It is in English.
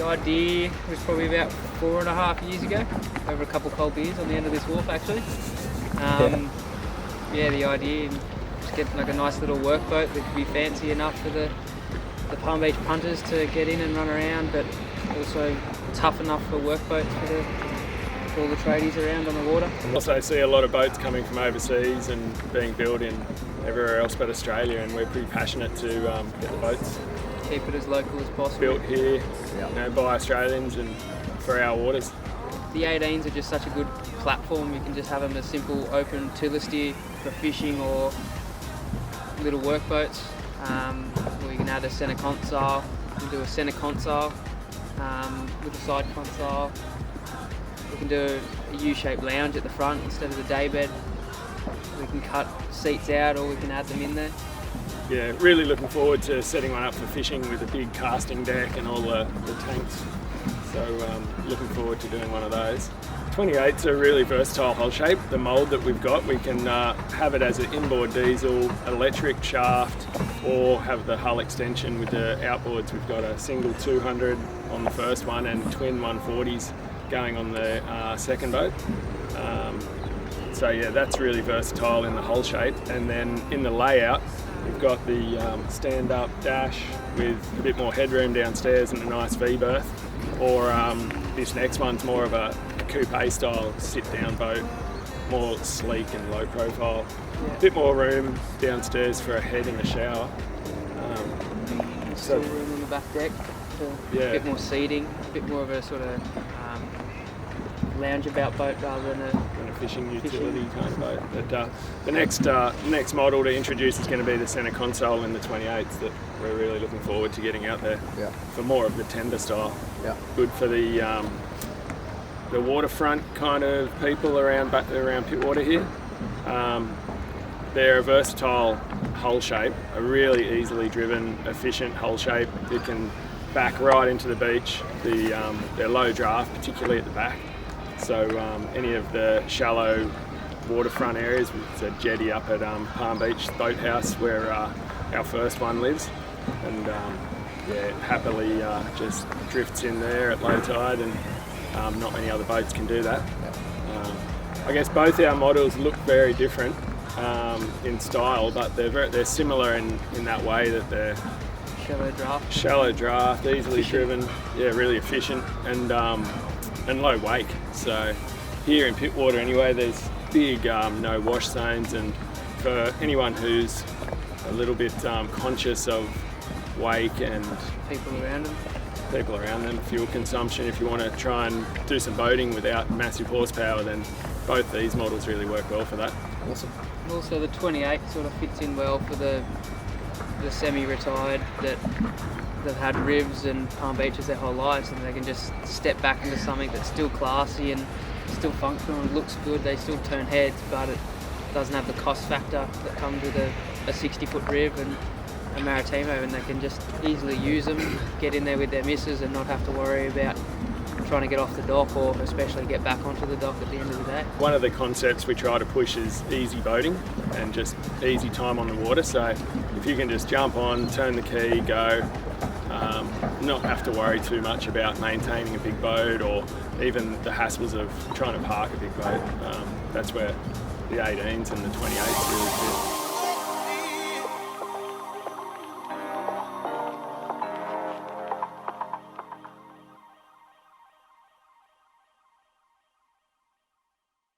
idea was probably about 4.5 years ago, over a couple of cold beers on the end of this wharf actually. Yeah, the idea, just get like a nice little workboat that could be fancy enough for the Palm Beach punters to get in and run around, but also tough enough for workboats for all the tradies around on the water. I also see a lot of boats coming from overseas and being built in everywhere else but Australia, and we're pretty passionate to get the boats Keep it as local as possible. built here, by Australians and for our waters. The 18s are just such a good platform. You can just have them as simple open tiller steer for fishing or little workboats. Or you can add a centre console. You can do a centre console with a side console. We can do a U-shaped lounge at the front instead of the daybed. We can cut seats out or we can add them in there. Yeah, really looking forward to setting one up for fishing with a big casting deck and all the tanks. So looking forward to doing one of those. 28's a really versatile hull shape. The mould that we've got, we can have it as an inboard diesel, electric shaft, or have the hull extension with the outboards. We've got a single 200 on the first one and twin 140s going on the second boat. So yeah, that's really versatile in the hull shape. And then in the layout, we've got the stand-up dash with a bit more headroom downstairs and a nice V-berth. Or this next one's more of a coupe style sit-down boat, more sleek and low profile. A bit more room downstairs for a head and a shower. Still room on the back deck, a bit more seating, a bit more of a sort of lounge-about boat rather than a fishing utility kind of boat. But the next model to introduce is going to be the centre console in the 28s that we're really looking forward to getting out there for more of the tender style. Good for the waterfront kind of people around Pittwater here. They're a versatile hull shape, a really easily driven, efficient hull shape. It can back right into the beach. They're low draft, particularly at the back. So any of the shallow waterfront areas, it's a jetty up at Palm Beach Boathouse where our first one lives, and happily just drifts in there at low tide, and not many other boats can do that. I guess both our models look very different in style, but they're similar in that way that they're shallow draft, easily driven, really efficient, and low wake. So here in Pittwater anyway, there's big no wash zones, and for anyone who's a little bit conscious of wake and people around them, fuel consumption, if you want to try and do some boating without massive horsepower, then both these models really work well for that. Awesome. Also the 28 sort of fits in well for the semi-retired that they've had ribs and Palm Beach as their whole lives, and they can just step back into something that's still classy and still functional and looks good. They still turn heads, but it doesn't have the cost factor that comes with a 60-foot rib and a Maritimo, and they can just easily use them, get in there with their missus and not have to worry about trying to get off the dock, or especially get back onto the dock at the end of the day. One of the concepts we try to push is easy boating and just easy time on the water. So if you can just jump on, turn the key, go, not have to worry too much about maintaining a big boat or even the hassles of trying to park a big boat. That's where the 18s and the 28s really fit.